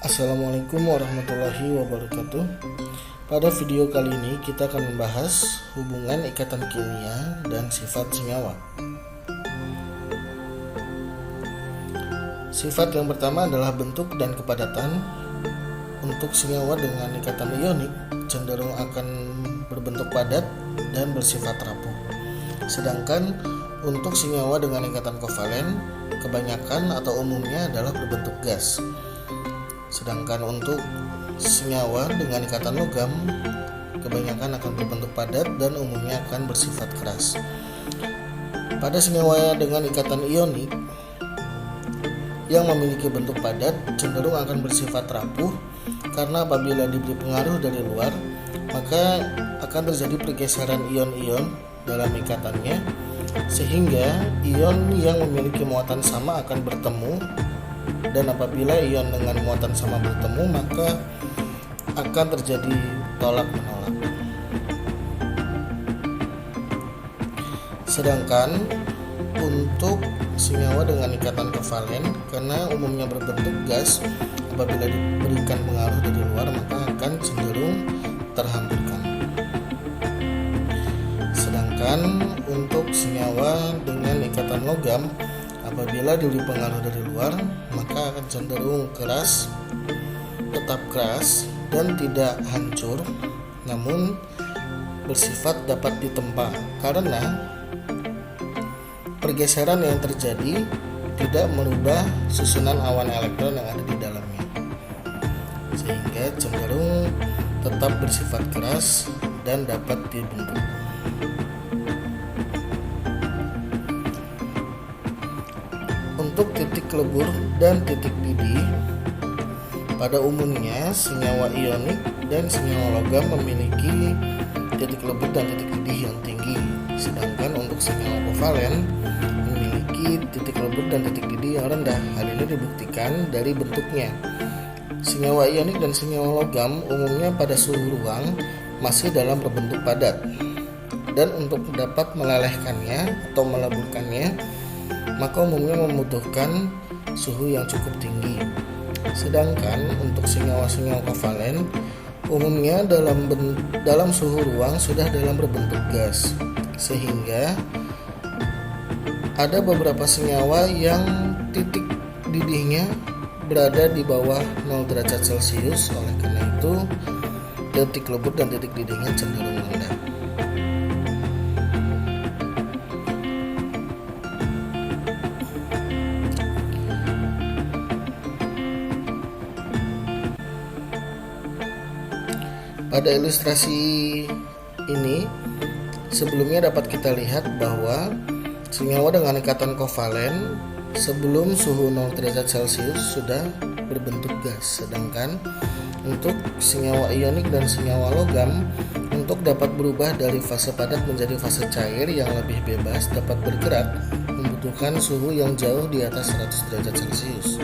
Assalamualaikum warahmatullahi wabarakatuh. Pada video kali ini kita akan membahas hubungan ikatan kimia dan sifat senyawa. Sifat yang pertama adalah bentuk dan kepadatan. Untuk senyawa dengan ikatan ionik cenderung akan berbentuk padat dan bersifat rapuh. Sedangkan untuk senyawa dengan ikatan kovalen kebanyakan atau umumnya adalah berbentuk gas. Sedangkan untuk senyawa dengan ikatan logam kebanyakan akan berbentuk padat dan umumnya akan bersifat keras. Pada senyawa dengan ikatan ionik yang memiliki bentuk padat cenderung akan bersifat rapuh karena apabila diberi pengaruh dari luar maka akan terjadi pergeseran ion-ion dalam ikatannya, sehingga ion yang memiliki muatan sama akan bertemu, dan apabila ion dengan muatan sama bertemu maka akan terjadi tolak-menolak. Sedangkan untuk senyawa dengan ikatan kovalen karena umumnya berbentuk gas, apabila diberikan pengaruh dari luar maka akan cenderung terhampirkan. Sedangkan untuk senyawa dengan ikatan logam apabila diberi pengaruh dari luar maka akan cenderung keras, tetap keras dan tidak hancur, namun bersifat dapat ditempa karena pergeseran yang terjadi tidak merubah susunan awan elektron yang ada di dalamnya, sehingga cenderung tetap bersifat keras dan dapat dibentuk. Untuk titik lebur dan titik didih, pada umumnya senyawa ionik dan senyawa logam memiliki titik lebur dan titik didih yang tinggi, sedangkan untuk senyawa kovalen memiliki titik lebur dan titik didih yang rendah. Hal ini dibuktikan dari bentuknya. Senyawa ionik dan senyawa logam umumnya pada suhu ruang masih dalam berbentuk padat, dan untuk dapat melelehkannya atau meleburkannya maka umumnya membutuhkan suhu yang cukup tinggi. Sedangkan untuk senyawa-senyawa kovalen umumnya dalam suhu ruang sudah dalam berbentuk gas, sehingga ada beberapa senyawa yang titik didihnya berada di bawah 0 derajat Celcius. Oleh karena itu titik lebur dan titik didihnya cenderung rendah. Pada ilustrasi ini sebelumnya dapat kita lihat bahwa senyawa dengan ikatan kovalen sebelum suhu 0 derajat Celcius sudah berbentuk gas, sedangkan untuk senyawa ionik dan senyawa logam untuk dapat berubah dari fase padat menjadi fase cair yang lebih bebas dapat bergerak membutuhkan suhu yang jauh di atas 100 derajat Celcius.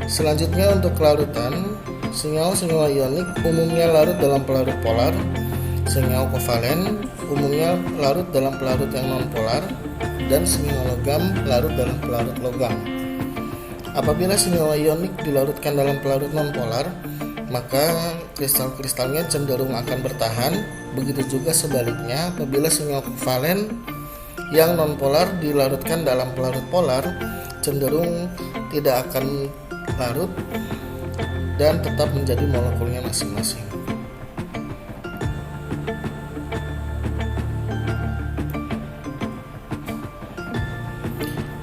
Selanjutnya untuk kelarutan, senyawa-senyawa ionik umumnya larut dalam pelarut polar, senyawa kovalen umumnya larut dalam pelarut yang non-polar, dan senyawa logam larut dalam pelarut logam. Apabila senyawa ionik dilarutkan dalam pelarut non-polar, maka kristal-kristalnya cenderung akan bertahan. Begitu juga sebaliknya, apabila senyawa kovalen yang non-polar dilarutkan dalam pelarut polar, cenderung tidak akan larut dan tetap menjadi molekulnya masing-masing.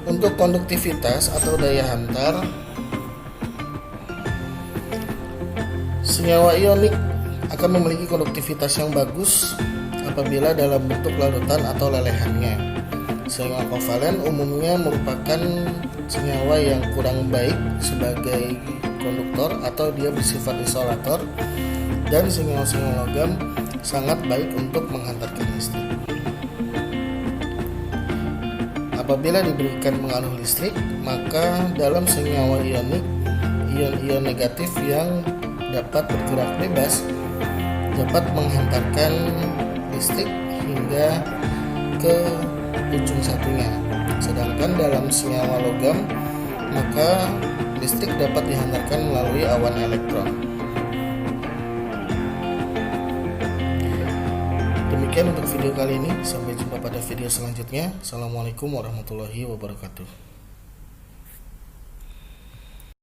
Untuk konduktivitas atau daya hantar, senyawa ionik akan memiliki konduktivitas yang bagus apabila dalam bentuk larutan atau lelehannya. Senyawa kovalen umumnya merupakan senyawa yang kurang baik sebagai konduktor atau dia bersifat isolator, dan senyawa-senyawa logam sangat baik untuk menghantarkan listrik. Apabila diberikan pengaruh listrik, maka dalam senyawa ionik, ion-ion negatif yang dapat bergerak bebas dapat menghantarkan listrik hingga ke ujung satunya. Sedangkan dalam senyawa logam, maka listrik dapat dihantarkan melalui awan elektron. Demikian untuk video kali ini. Sampai jumpa pada video selanjutnya. Assalamualaikum warahmatullahi wabarakatuh.